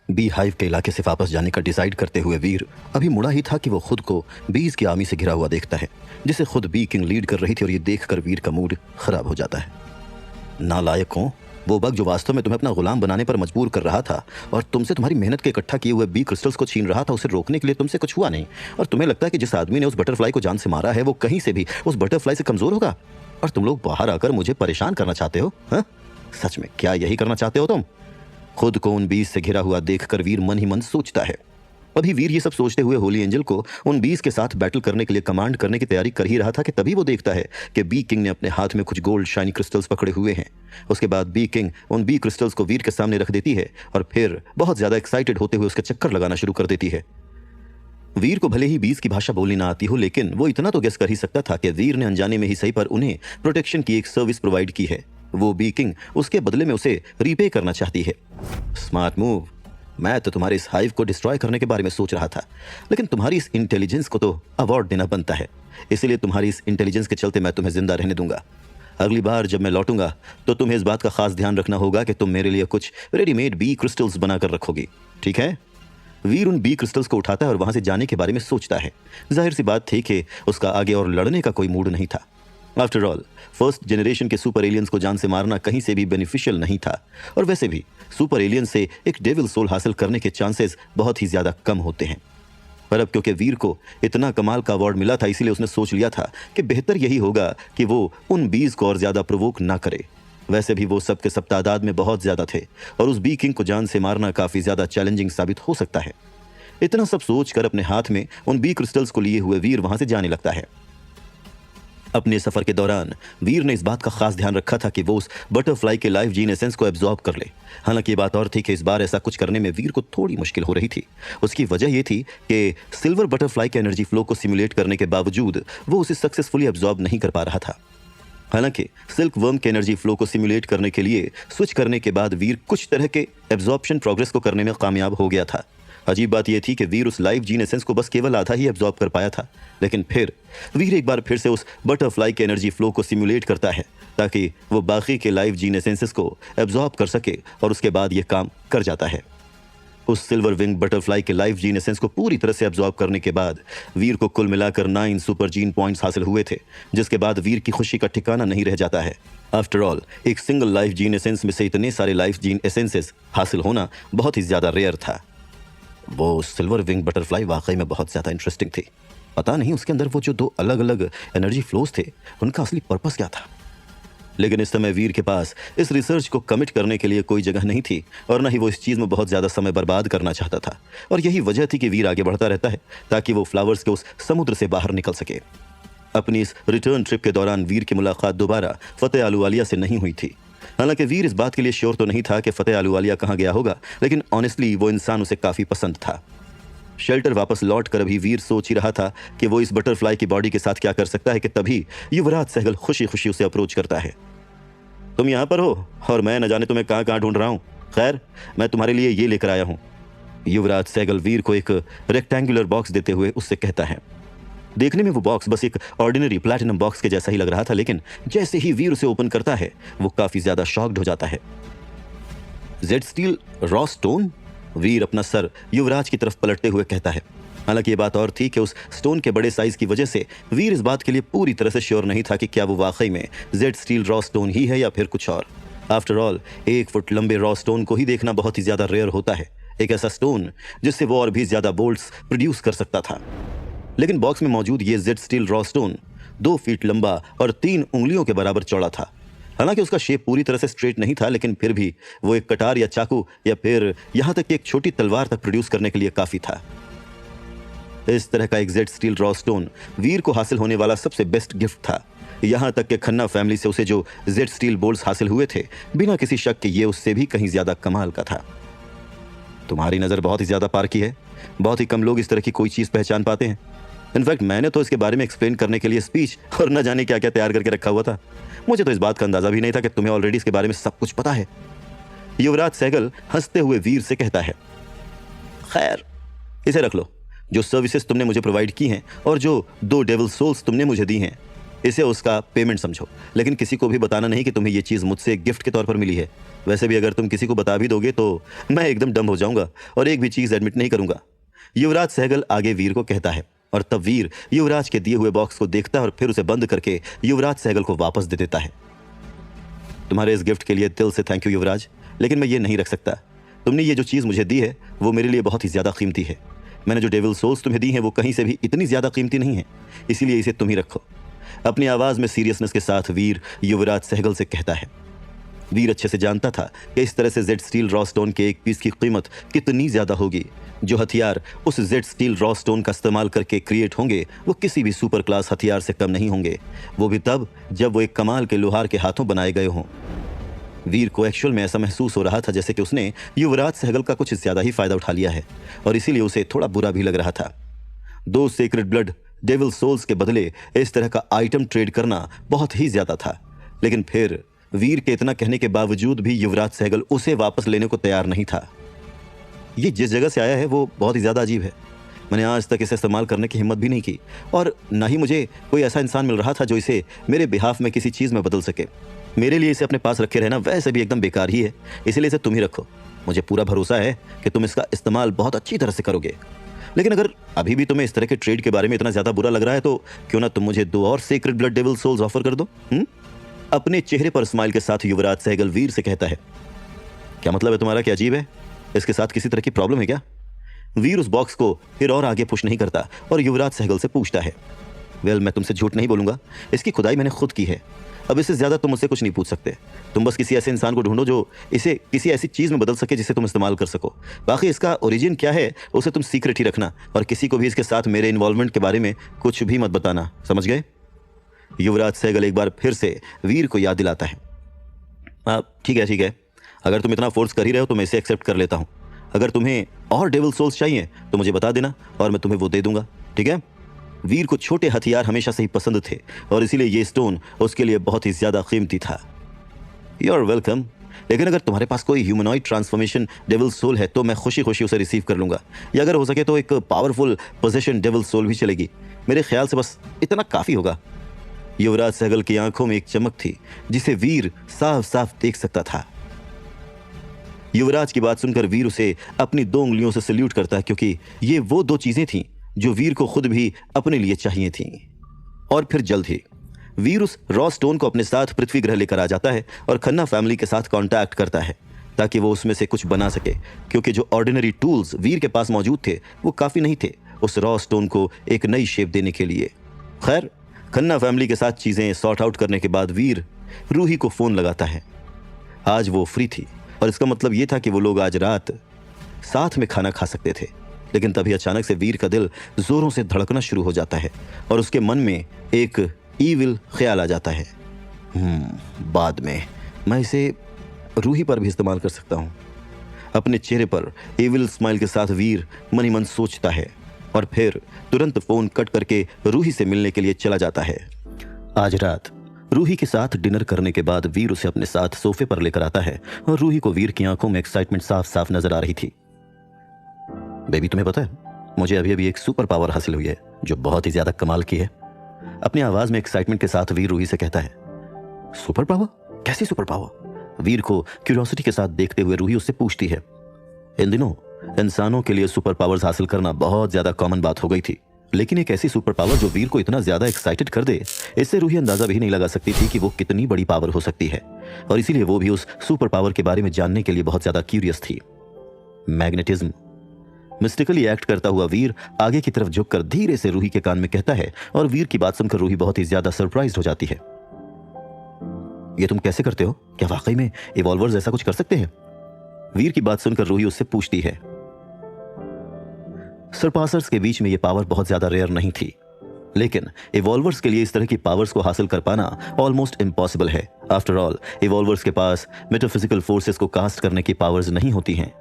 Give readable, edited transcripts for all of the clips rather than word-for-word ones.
Bee hive के इलाके से वापस जाने का डिसाइड करते हुए वीर अभी मुड़ा ही था कि वो खुद को बीज की आर्मी से घिरा हुआ देखता है, जिसे खुद बी किंग लीड कर रही थी, और ये देखकर वीर का मूड खराब हो जाता है। नालायक हो, वो बग जो वास्तव में तुम्हें अपना गुलाम बनाने पर मजबूर कर रहा था और तुमसे तुम्हारी मेहनत के इकट्ठा किए हुए बी क्रिस्टल्स को छीन रहा था, उसे रोकने के लिए तुमसे कुछ हुआ नहीं, और तुम्हें लगता है कि जिस आदमी ने उस बटरफ्लाई को जान से मारा है वो कहीं से भी उस बटरफ्लाई से कमजोर होगा, और तुम लोग बाहर आकर मुझे परेशान करना चाहते हो? हाँ, सच में क्या यही करना चाहते हो तुम? खुद को उन बीज से घिरा हुआ देखकर वीर मन ही मन सोचता है। अभी वीर ये सब सोचते हुए होली एंजल को उन बीज के साथ बैटल करने के लिए कमांड करने की तैयारी कर ही रहा था कि तभी वो देखता है कि बी किंग ने अपने हाथ में कुछ गोल्ड शाइनी क्रिस्टल्स पकड़े हुए हैं। उसके बाद बी किंग उन बी क्रिस्टल्स को वीर के सामने रख देती है और फिर बहुत ज्यादा एक्साइटेड होते हुए उसके चक्कर लगाना शुरू कर देती है। वीर को भले ही बीज की भाषा बोलनी ना आती हो, लेकिन वो इतना तो गेस कर ही सकता था कि वीर ने अनजाने में ही सही पर उन्हें प्रोटेक्शन की एक सर्विस प्रोवाइड की है। वो बी किंग उसके बदले में उसे रीपे करना चाहती है। Smart move. मैं तो तुम्हारे इस हाइव को डिस्ट्रॉय करने के बारे में सोच रहा था, लेकिन तुम्हारी इस इंटेलिजेंस को तो अवार्ड देना बनता है, इसलिए तुम्हारी इस इंटेलिजेंस के चलते मैं तुम्हें जिंदा रहने दूंगा। अगली बार जब मैं लौटूंगा तो तुम्हें इस बात का खास ध्यान रखना होगा कि तुम मेरे लिए कुछ रेडीमेड बी क्रिस्टल्स बनाकर रखोगी, ठीक है? वीर उन बी क्रिस्टल्स को उठाता है और वहां से जाने के बारे में सोचता है। जाहिर सी बात थी कि उसका आगे और लड़ने का कोई मूड नहीं था। आफ्टर ऑल, फर्स्ट जनरेशन के सुपर एलियंस को जान से मारना कहीं से भी बेनिफिशियल नहीं था, और वैसे भी सुपर एलियन से एक डेविल सोल हासिल करने के चांसेस बहुत ही ज्यादा कम होते हैं। पर अब क्योंकि वीर को इतना कमाल का अवार्ड मिला था, इसीलिए उसने सोच लिया था कि बेहतर यही होगा कि वो उन बीज को और ज्यादा प्रोवोक ना करे। वैसे भी वो सब के सब तादाद में बहुत ज्यादा थे और उस बी किंग को जान से मारना काफी ज्यादा चैलेंजिंग साबित हो सकता है। इतना सब सोचकर अपने हाथ में उन बी क्रिस्टल्स को लिए हुए वीर वहां से जाने लगता है। अपने सफर के दौरान वीर ने इस बात का खास ध्यान रखा था कि वो उस बटरफ्लाई के लाइफ जीन एसेंस को एब्जॉर्ब कर ले। हालांकि ये बात और थी कि इस बार ऐसा कुछ करने में वीर को थोड़ी मुश्किल हो रही थी। उसकी वजह यह थी कि सिल्वर बटरफ्लाई के एनर्जी फ्लो को सिमुलेट करने के बावजूद वो उसे सक्सेसफुली एब्जॉर्ब नहीं कर पा रहा था। हालांकि सिल्क वर्म के एनर्जी फ्लो को सिमुलेट करने के लिए स्विच करने के बाद वीर कुछ तरह के एब्जॉर्प्शन प्रोग्रेस को करने में कामयाब हो गया था। अजीब बात यह थी कि वीर उस लाइफ जीन एसेंस को बस केवल आधा ही एब्जॉर्ब कर पाया था, लेकिन फिर वीर एक बार फिर से उस बटरफ्लाई के एनर्जी फ्लो को सिमुलेट करता है ताकि वो बाकी के लाइफ जीन एसेंसेस को एब्जॉर्ब कर सके, और उसके बाद ये काम कर जाता है। उस सिल्वर विंग बटरफ्लाई के लाइफ जीन एसेंस को पूरी तरह से एब्जॉर्ब करने के बाद वीर को कुल मिलाकर 9 सुपर जीन पॉइंट्स हासिल हुए थे, जिसके बाद वीर की खुशी का ठिकाना नहीं रह जाता है। आफ्टर ऑल, एक सिंगल लाइफ जीन एसेंस में से इतने सारे लाइफ जीन एसेंसेस हासिल होना बहुत ही ज्यादा रेयर था। वो सिल्वर विंग बटरफ्लाई वाकई में बहुत ज्यादा इंटरेस्टिंग थी। पता नहीं उसके अंदर वो जो 2 अलग अलग एनर्जी फ्लोज थे उनका असली पर्पस क्या था, लेकिन इस समय वीर के पास इस रिसर्च को कमिट करने के लिए कोई जगह नहीं थी और न ही वो इस चीज़ में बहुत ज़्यादा समय बर्बाद करना चाहता था। और यही वजह थी कि वीर आगे बढ़ता रहता है ताकि वो फ्लावर्स के उस समुद्र से बाहर निकल सके। अपनी इस रिटर्न ट्रिप के दौरान वीर की मुलाकात दोबारा फतेह आलूवालिया से नहीं हुई थी। हालांकि वीर इस बात के लिए श्योर तो नहीं था कि फतेह आलूवालिया कहाँ गया होगा, लेकिन ऑनेस्टली वो इंसान उसे काफ़ी पसंद था। शेल्टर वापस लौट कर अभी वीर सोच ही रहा था कि वो इस बटरफ्लाई की बॉडी के साथ क्या कर सकता है कि तभी युवराज सहगल खुशी खुशी उसे अप्रोच करता है। तुम यहाँ पर हो और मैं न जाने तुम्हें कहाँ कहाँ ढूंढ रहा हूँ। खैर, मैं तुम्हारे लिए ये लेकर आया हूँ। युवराज सहगल वीर को एक रेक्टेंगुलर बॉक्स देते हुए उससे कहता है। देखने में वो बॉक्स बस एक ऑर्डिनरी प्लैटिनम बॉक्स के जैसा ही लग रहा था, लेकिन जैसे ही वीर उसे ओपन करता है वो काफी ज्यादा शॉक्ड हो जाता है। Jade steel raw stone? Veer अपना सर युवराज की तरफ पलटते हुए कहता है। हालांकि ये बात और थी कि उस स्टोन के बड़े साइज की वजह से वीर इस बात के लिए पूरी तरह से श्योर नहीं था कि क्या वो वाकई में जेड स्टील रॉ स्टोन ही है या फिर कुछ और। आफ्टर ऑल, 1 फुट लंबे रॉ स्टोन को ही देखना बहुत ही ज्यादा रेयर होता है, एक ऐसा स्टोन जिससे वो और भी ज्यादा बोल्ट्स प्रोड्यूस कर सकता था। लेकिन बॉक्स में मौजूद ये Z steel raw stone 2 feet लंबा और 3 उंगलियों के बराबर चौड़ा था। हालांकि उसका शेप पूरी तरह से स्ट्रेट नहीं था, लेकिन फिर भी वो एक कटार या चाकू या फिर यहां तक कि एक छोटी तलवार तक प्रोड्यूस करने के लिए काफी था। इस तरह का एक जेड स्टील रॉ स्टोन वीर को हासिल होने वाला सबसे बेस्ट गिफ्ट था। यहां तक कि खन्ना फैमिली से उसे जो जेड स्टील बोल्ट्स हासिल हुए थे, बिना किसी शक के ये उससे भी कहीं ज्यादा कमाल का था। तुम्हारी नजर बहुत ही ज्यादा पारखी है। बहुत ही कम लोग इस तरह की कोई चीज पहचान पाते हैं। इनफैक्ट मैंने तो इसके बारे में एक्सप्लेन करने के लिए स्पीच और न जाने क्या क्या तैयार करके रखा हुआ था। मुझे तो इस बात का अंदाजा भी नहीं था कि तुम्हें ऑलरेडी इसके बारे में सब कुछ पता है। युवराज सहगल हंसते हुए वीर से कहता है। खैर, इसे रख लो। जो सर्विसेज तुमने मुझे प्रोवाइड की हैं और जो 2 डेविल सोल्स तुमने मुझे दी हैं, इसे उसका पेमेंट समझो, लेकिन किसी को भी बताना नहीं कि तुम्हें ये चीज़ मुझसे एक गिफ्ट के तौर पर मिली है। वैसे भी अगर तुम किसी को बता भी दोगे तो मैं एकदम डम हो जाऊंगा और एक भी चीज़ एडमिट नहीं करूंगा। युवराज सहगल आगे वीर को कहता है और तब वीर युवराज के दिए हुए बॉक्स को देखता है और फिर उसे बंद करके युवराज सहगल को वापस दे देता है। तुम्हारे इस गिफ्ट के लिए दिल से थैंक यू युवराज, लेकिन मैं ये नहीं रख सकता। तुमने ये जो चीज़ मुझे दी है वो मेरे लिए बहुत ही ज़्यादा कीमती है। मैंने जो डेविल सोल्स तुम्हें दी हैं वो कहीं से भी इतनी ज़्यादा कीमती नहीं है, इसीलिए इसे तुम ही रखो। अपनी आवाज़ में सीरियसनेस के साथ वीर युवराज सहगल से कहता है। वीर अच्छे से जानता था कि इस तरह से जेड स्टील रॉ स्टोन के एक पीस की कीमत कितनी ज़्यादा होगी। जो हथियार उस जेड स्टील रॉ स्टोन का इस्तेमाल करके क्रिएट होंगे वो किसी भी सुपर क्लास हथियार से कम नहीं होंगे, वो भी तब जब वो एक कमाल के लोहार के हाथों बनाए गए हों। वीर को एक्चुअल में ऐसा महसूस हो रहा था जैसे कि उसने युवराज सहगल का कुछ ज़्यादा ही फायदा उठा लिया है और इसीलिए उसे थोड़ा बुरा भी लग रहा था। 2 सेक्रेट ब्लड डेविल सोल्स के बदले इस तरह का आइटम ट्रेड करना बहुत ही ज़्यादा था, लेकिन फिर वीर के इतना कहने के बावजूद भी युवराज सहगल उसे वापस लेने को तैयार नहीं था। ये जिस जगह से आया है वो बहुत ही ज़्यादा अजीब है। मैंने आज तक इसे इस्तेमाल करने की हिम्मत भी नहीं की और ना ही मुझे कोई ऐसा इंसान मिल रहा था जो इसे मेरे बिहाफ में किसी चीज़ में बदल सके। मेरे लिए इसे अपने पास रखे रहना वैसे भी एकदम बेकार ही है, इसलिए इसे तुम ही रखो। मुझे पूरा भरोसा है कि तुम इसका इस्तेमाल बहुत अच्छी तरह से करोगे। लेकिन अगर अभी भी तुम्हें इस तरह के ट्रेड के बारे में इतना ज़्यादा बुरा लग रहा है तो क्यों ना तुम मुझे 2 और secret blood devil souls offer कर दो। अपने चेहरे पर स्माइल के साथ युवराज सहगल वीर से कहता है। क्या मतलब है तुम्हारा? क्या अजीब है? इसके साथ किसी तरह की प्रॉब्लम है क्या? वीर उस बॉक्स को फिर और आगे पुश नहीं करता और युवराज सहगल से पूछता है। वेल, मैं तुमसे झूठ नहीं बोलूंगा, इसकी खुदाई मैंने खुद की है। अब इससे ज़्यादा तुम मुझसे कुछ नहीं पूछ सकते। तुम बस किसी ऐसे इंसान को ढूंढो जो इसे किसी ऐसी चीज़ में बदल सके जिसे तुम इस्तेमाल कर सको। बाकी इसका ओरिजिन क्या है उसे तुम सीक्रेट ही रखना और किसी को भी इसके साथ मेरे इन्वॉल्वमेंट के बारे में कुछ भी मत बताना, समझ गए? युवराज सहगल एक बार फिर से वीर को याद दिलाता है। ठीक है, अगर तुम इतना फोर्स कर ही रहे हो तो मैं इसे एक्सेप्ट कर लेता हूँ। अगर तुम्हें और डेविल सोल्स चाहिए तो मुझे बता देना और मैं तुम्हें वो दे दूंगा, ठीक है? वीर को छोटे हथियार हमेशा से ही पसंद थे और इसीलिए ये स्टोन उसके लिए बहुत ही ज़्यादा कीमती था। यू आर वेलकम, लेकिन अगर तुम्हारे पास कोई ह्यूमनॉइड ट्रांसफॉर्मेशन डेविल सोल है तो मैं खुशी खुशी उसे रिसीव कर लूँगा, या अगर हो सके तो एक पावरफुल पोजेशन डेविल सोल भी चलेगी। मेरे ख्याल से बस इतना काफ़ी होगा। युवराज सहगल की आंखों में एक चमक थी जिसे वीर साफ साफ देख सकता था। युवराज की बात सुनकर वीर उसे अपनी 2 उंगलियों से सल्यूट करता है, क्योंकि ये वो 2 चीजें थीं जो वीर को खुद भी अपने लिए चाहिए थीं। और फिर जल्द ही वीर उस रॉ स्टोन को अपने साथ पृथ्वी ग्रह लेकर आ जाता है और खन्ना फैमिली के साथ कांटेक्ट करता है ताकि वो उसमें से कुछ बना सके, क्योंकि जो ऑर्डिनरी टूल्स वीर के पास मौजूद थे वो काफ़ी नहीं थे उस रॉ स्टोन को एक नई शेप देने के लिए। खैर, खन्ना फैमिली के साथ चीज़ें सॉर्ट आउट करने के बाद वीर रूही को फ़ोन लगाता है। आज वो फ्री थी और इसका मतलब ये था कि वो लोग आज रात साथ में खाना खा सकते थे। लेकिन तभी अचानक से वीर का दिल जोरों से धड़कना शुरू हो जाता है और उसके मन में एक ईविल ख्याल आ जाता है। बाद में मैं इसे रूही पर भी इस्तेमाल कर सकता हूँ। अपने चेहरे पर ईविल स्माइल के साथ वीर मन ही मन सोचता है और फिर तुरंत फोन कट करके रूही से मिलने के लिए चला जाता है। आज रात रूही के साथ डिनर करने के बाद वीर उसे अपने साथ सोफे पर लेकर आता है और रूही को वीर की आंखों में एक्साइटमेंट साफ साफ नजर आ रही थी। बेबी, तुम्हें पता है मुझे अभी अभी एक सुपर पावर हासिल हुई है जो बहुत ही ज्यादा कमाल की है। अपनी आवाज में एक्साइटमेंट के साथ वीर रूही से कहता है। Super power? कैसी सुपर पावर? वीर को क्यूरियोसिटी के साथ देखते हुए रूही उससे पूछती है। इन दिनों इंसानों के लिए सुपर पावर्स हासिल करना बहुत ज्यादा कॉमन बात हो गई थी, लेकिन एक ऐसी सुपर पावर जो वीर को इतना ज्यादा एक्साइटेड कर दे, इससे रूही अंदाजा भी नहीं लगा सकती थी कि वो कितनी बड़ी पावर हो सकती है, और इसीलिए वो भी उस सुपर पावर के बारे में जानने के लिए बहुत ज्यादा क्यूरियस थी। मैग्नेटिज्म। मिस्टिकली एक्ट करता हुआ वीर आगे की तरफ झुककर धीरे से रूही के कान में कहता है और वीर की बात सुनकर रूही बहुत ही ज्यादा सरप्राइज्ड हो जाती है। ये तुम कैसे करते हो? क्या वाकई में इवॉल्वर्स ऐसा कुछ कर सकते हैं? वीर की बात सुनकर रूही उससे पूछती है। सरपासर्स के बीच में यह पावर बहुत ज्यादा रेयर नहीं थी, लेकिन इवॉल्वर्स के लिए इस तरह की पावर्स को हासिल कर पाना ऑलमोस्ट इम्पॉसिबल है। आफ्टर ऑल, इवॉल्वर्स के पास मेटाफिजिकल फोर्सेस को कास्ट करने की पावर्स नहीं होती हैं।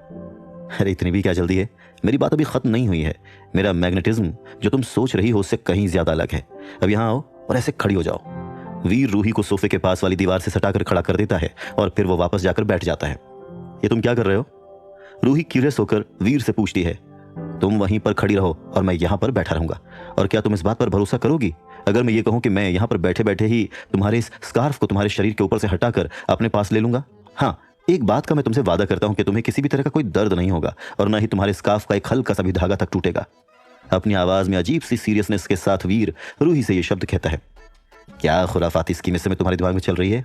अरे इतनी भी क्या जल्दी है? मेरी बात अभी खत्म नहीं हुई है। मेरा मैग्नेटिज्म जो तुम सोच रही हो उससे कहीं ज्यादा अलग है। अब यहां आओ और ऐसे खड़ी हो जाओ। वीर रूही को सोफे के पास वाली दीवार से सटाकर खड़ा कर देता है और फिर वो वापस जाकर बैठ जाता है। ये तुम क्या कर रहे हो? रूही क्यूरियस होकर वीर से पूछती है। तुम वहीं पर खड़ी रहो और मैं यहां पर बैठा रहूंगा। और क्या तुम इस बात पर भरोसा करोगी अगर मैं ये कहूं कि मैं यहां पर बैठे बैठे ही तुम्हारे इस स्कार्फ को तुम्हारे शरीर के ऊपर से हटाकर अपने पास ले लूंगा? हाँ, एक बात का मैं तुमसे वादा करता हूं कि तुम्हें किसी भी तरह का कोई दर्द नहीं होगा और ना ही तुम्हारे स्कार्फ का एक हल्का सा भी धागा तक टूटेगा। अपनी आवाज में अजीब सी सीरियसनेस के साथ वीर रूही से ये शब्द कहता है। क्या खुराफाती स्कीम इस समय तुम्हारे दिमाग में चल रही है?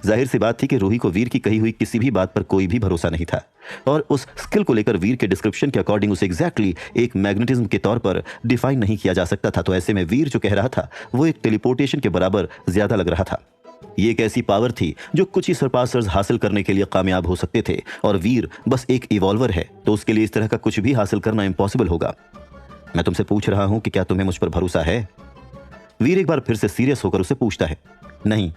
जाहिर सी बात थी कि रूही को वीर की कही हुई किसी भी बात पर कोई भी भरोसा नहीं था और उस स्किल को लेकर वीर के डिस्क्रिप्शन के अकॉर्डिंग उसे एग्जैक्टली एक मैग्नेटिज्म के तौर पर डिफाइन नहीं किया जा सकता था। तो ऐसे में वीर जो कह रहा था वो एक टेलीपोर्टेशन के बराबर ज्यादा लग रहा था। ये एक ऐसी पावर थी जो कुछ ही सरपासर्स हासिल करने के लिए कामयाब हो सकते थे और वीर बस एक इवॉल्वर है, तो उसके लिए इस तरह का कुछ भी हासिल करना इम्पॉसिबल होगा। मैं तुमसे पूछ रहा हूं कि क्या तुम्हें मुझ पर भरोसा है? वीर एक बार फिर से सीरियस होकर उसे पूछता है। नहीं।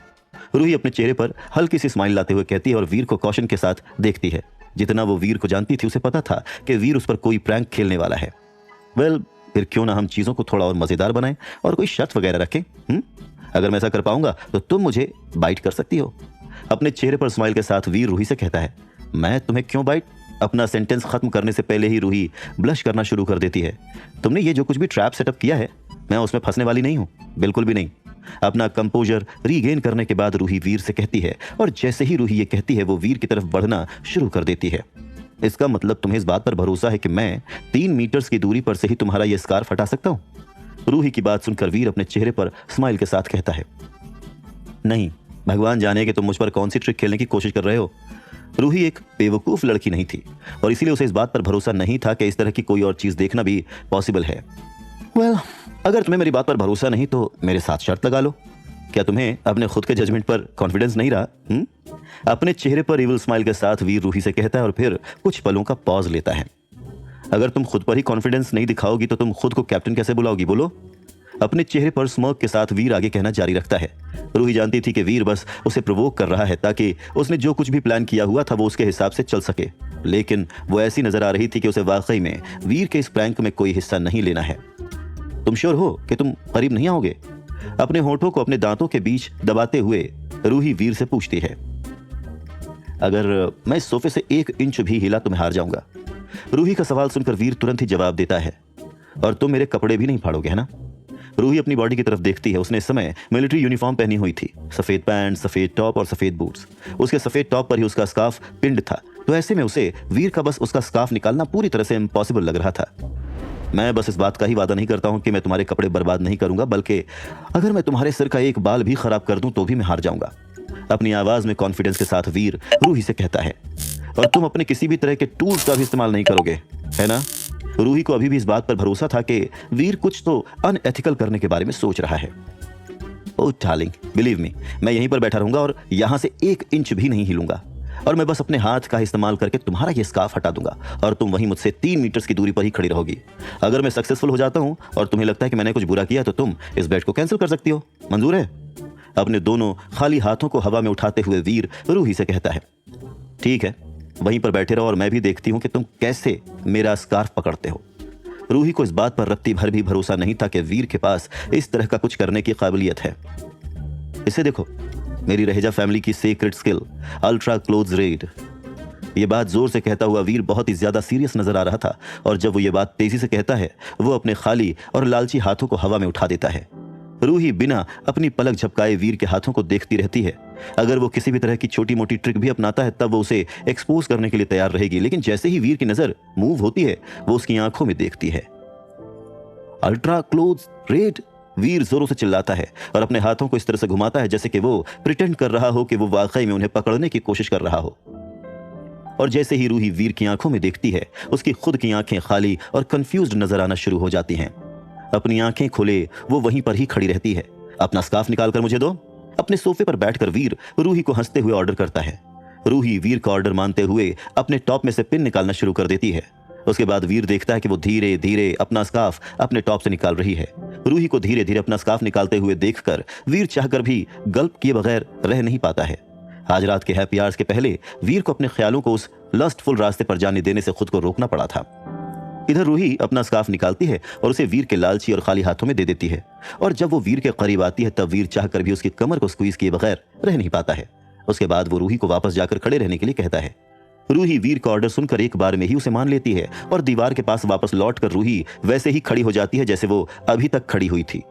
रूही अपने चेहरे पर हल्की सी स्माइल लाते हुए कहती है और वीर को कॉशन के साथ देखती है। जितना वो वीर को जानती थी उसे पता था कि वीर उस पर कोई प्रैंक खेलने वाला है। वेल, फिर क्यों ना हम चीजों को थोड़ा और मजेदार बनाएं और कोई शर्त वगैरह रखें। अगर मैं ऐसा कर पाऊंगा तो तुम मुझे बाइट कर सकती हो। अपने चेहरे पर स्माइल के साथ वीर रूही से कहता है। मैं तुम्हें क्यों बाइट? अपना सेंटेंस खत्म करने से पहले ही रूही ब्लश करना शुरू कर देती है। तुमने ये जो कुछ भी ट्रैप सेटअप किया है, मैं उसमें फंसने वाली नहीं हूं, बिल्कुल भी नहीं। अपना कंपोजर रीगेन करने के बाद रूही वीर से कहती है और जैसे ही रूही ये कहती है वो वीर की तरफ बढ़ना शुरू कर देती है। इसका मतलब तुम्हें इस बात पर भरोसा है कि मैं 3 मीटर्स की दूरी पर से ही तुम्हारा ये स्कार्फ हटा सकता हूं? रूही की बात सुनकर वीर अपने चेहरे पर स्माइल के साथ कहता है। नहीं, भगवान जाने कि तुम मुझ पर कौन सी ट्रिक खेलने की कोशिश कर रहे हो। रूही एक बेवकूफ लड़की नहीं थी और इसीलिए उसे इस बात पर भरोसा नहीं था कि इस तरह की कोई और चीज देखना भी पॉसिबल है। वेल, अगर तुम्हें मेरी बात पर भरोसा नहीं तो मेरे साथ शर्त लगा लो। क्या तुम्हें अपने खुद के जजमेंट पर कॉन्फिडेंस नहीं रहा? अपने चेहरे पर इविल स्माइल के साथ वीर रूही से कहता है और फिर कुछ पलों का पॉज लेता है। अगर तुम खुद पर ही कॉन्फिडेंस नहीं दिखाओगी तो तुम खुद को कैप्टन कैसे बुलाओगी, बोलो? अपने चेहरे पर स्मर्क के साथ वीर आगे कहना जारी रखता है। रूही जानती थी कि वीर बस उसे प्रोवोक कर रहा है ताकि उसने जो कुछ भी प्लान किया हुआ था वो उसके हिसाब से चल सके, लेकिन वो ऐसी नजर आ रही थी कि उसे वाकई में वीर के इस प्रैंक में कोई हिस्सा नहीं लेना है। तुम श्योर हो कि तुम करीब नहीं आओगे? अपने होठों को अपने दांतों के बीच दबाते हुए रूही वीर से पूछती है। अगर मैं इस सोफे से 1 इंच भी हिला तो मैं हार जाऊंगा। रूही का सवाल सुनकर वीर तुरंत ही जवाब देता है। और तुम मेरे कपड़े भी नहीं फाड़ोगे, है ना? रूही अपनी बॉडी की तरफ देखती है। उसने इस समय मिलिट्री यूनिफॉर्म पहनी हुई थी, सफेद पैंट, सफेद टॉप और सफेद बूट्स। उसके सफेद टॉप पर ही उसका स्कार्फ पिंड था, तो ऐसे में उसे वीर का बस उसका स्कार्फ निकालना पूरी तरह से इम्पॉसिबल लग रहा था। मैं बस इस बात का ही वादा नहीं करता हूं कि मैं तुम्हारे कपड़े बर्बाद नहीं करूंगा, बल्कि अगर मैं तुम्हारे सिर का एक बाल भी खराब कर दूं तो भी मैं हार जाऊंगा। अपनी आवाज में कॉन्फिडेंस के साथ वीर रूही से कहता है। और तुम अपने किसी भी तरह के टूल्स का भी इस्तेमाल नहीं करोगे, है ना? रूही को अभी भी इस बात पर भरोसा था कि वीर कुछ तो अनएथिकल करने के बारे में सोच रहा है। ओह डार्लिंग, बिलीव मी, मैं यहीं पर बैठा रहूंगा और यहां से 1 इंच भी नहीं हिलूंगा और मैं बस अपने हाथ का इस्तेमाल करके तुम्हारा ये स्कार्फ हटा दूंगा और तुम वहीं मुझसे 3 मीटर्स की दूरी पर ही खड़ी रहोगी। अगर मैं सक्सेसफुल हो जाता हूं और तुम्हें लगता है कि मैंने कुछ बुरा किया तो तुम इस बेट को कैंसिल कर सकती हो। मंजूर है? अपने दोनों खाली हाथों को हवा में उठाते हुए वीर रूही से कहता है। ठीक है, वहीं पर बैठे रहो और मैं भी देखती हूं कि तुम कैसे मेरा स्कार्फ पकड़ते हो। रूही को इस बात पर रत्ती भर भी भरोसा नहीं था कि वीर के पास इस तरह का कुछ करने की काबिलियत है। इसे देखो, मेरी रहेजा फैमिली की secret skill, ultra close red. ये बात जोर से कहता हुआ वीर बहुत ही ज्यादा सीरियस नजर आ रहा था और जब वो ये बात तेजी से कहता है वो अपने खाली और लालची हाथों को हवा में उठा देता है। रूही बिना अपनी पलक झपकाए वीर के हाथों को देखती रहती है। अगर वो किसी भी तरह की छोटी मोटी ट्रिक भी अपनाता है तब वो उसे एक्सपोज करने के लिए तैयार रहेगी, लेकिन जैसे ही वीर की नजर मूव होती है वो उसकी आंखों में देखती है। अल्ट्रा क्लोज रेड, वीर जोरों से चिल्लाता है और अपने हाथों को इस तरह से घुमाता है जैसे कि वो प्रिटेंड कर रहा हो कि वो वाकई में उन्हें पकड़ने की कोशिश कर रहा हो। और जैसे ही रूही वीर की आंखों में देखती है उसकी खुद की आंखें खाली और कंफ्यूज्ड नजर आना शुरू हो जाती हैं। अपनी आंखें खोले वो वहीं पर ही खड़ी रहती है। अपना स्कार्फ निकाल कर मुझे दो। अपने सोफे पर बैठकर वीर रूही को हंसते हुए ऑर्डर करता है। रूही वीर का ऑर्डर मानते हुए अपने टॉप में से पिन निकालना शुरू कर देती है। उसके बाद वीर देखता है कि वो धीरे धीरे अपना स्कार्फ अपने टॉप से निकाल रही है। रूही को धीरे धीरे अपना स्कार्फ निकालते हुए देखकर वीर चाहकर भी गल्प किए बगैर रह नहीं पाता है। आज रात के हैप्पी आवर्स के पहले वीर को अपने ख्यालों को उस लस्टफुल रास्ते पर जाने देने से खुद को रोकना पड़ा था। इधर रूही अपना स्कार्फ निकालती है और उसे वीर के लालची और खाली हाथों में दे देती है और जब वो वीर के करीब आती है तब वीर चाहकर भी उसकी कमर को स्क्वीज किए बगैर रह नहीं पाता है। उसके बाद वो रूही को वापस जाकर खड़े रहने के लिए कहता है। रूही वीर का ऑर्डर सुनकर एक बार में ही उसे मान लेती है और दीवार के पास वापस लौटकर रूही वैसे ही खड़ी हो जाती है जैसे वो अभी तक खड़ी हुई थी।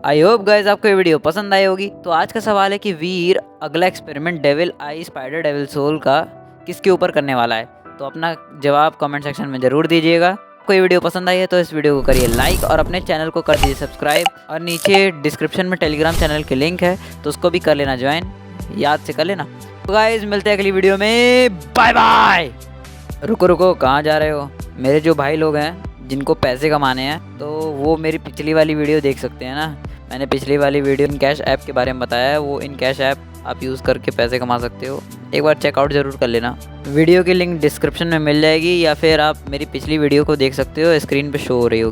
आई होप गाइज आपको ये वीडियो पसंद आई होगी। तो आज का सवाल है कि वीर अगला एक्सपेरिमेंट डेविल आई स्पाइडर डेविल सोल का किसके ऊपर करने वाला है। तो अपना जवाब कमेंट सेक्शन में ज़रूर दीजिएगा। आपको ये वीडियो पसंद आई है तो इस वीडियो को करिए लाइक और अपने चैनल को कर दीजिए सब्सक्राइब। और नीचे डिस्क्रिप्शन में टेलीग्राम चैनल की लिंक है तो उसको भी कर लेना ज्वाइन, याद से कर लेना। तो गाइज मिलते हैं अगली वीडियो में, बाय बाय। रुको कहाँ जा रहे हो? मेरे जो भाई लोग हैं जिनको पैसे कमाने हैं तो वो मेरी पिछली वाली वीडियो देख सकते हैं ना। मैंने पिछली वाली वीडियो इन कैश ऐप के बारे में बताया है, वो इन कैश ऐप आप यूज़ करके पैसे कमा सकते हो। एक बार चेकआउट ज़रूर कर लेना। वीडियो की लिंक डिस्क्रिप्शन में मिल जाएगी या फिर आप मेरी पिछली वीडियो को देख सकते हो, स्क्रीन पे शो हो रही होगी।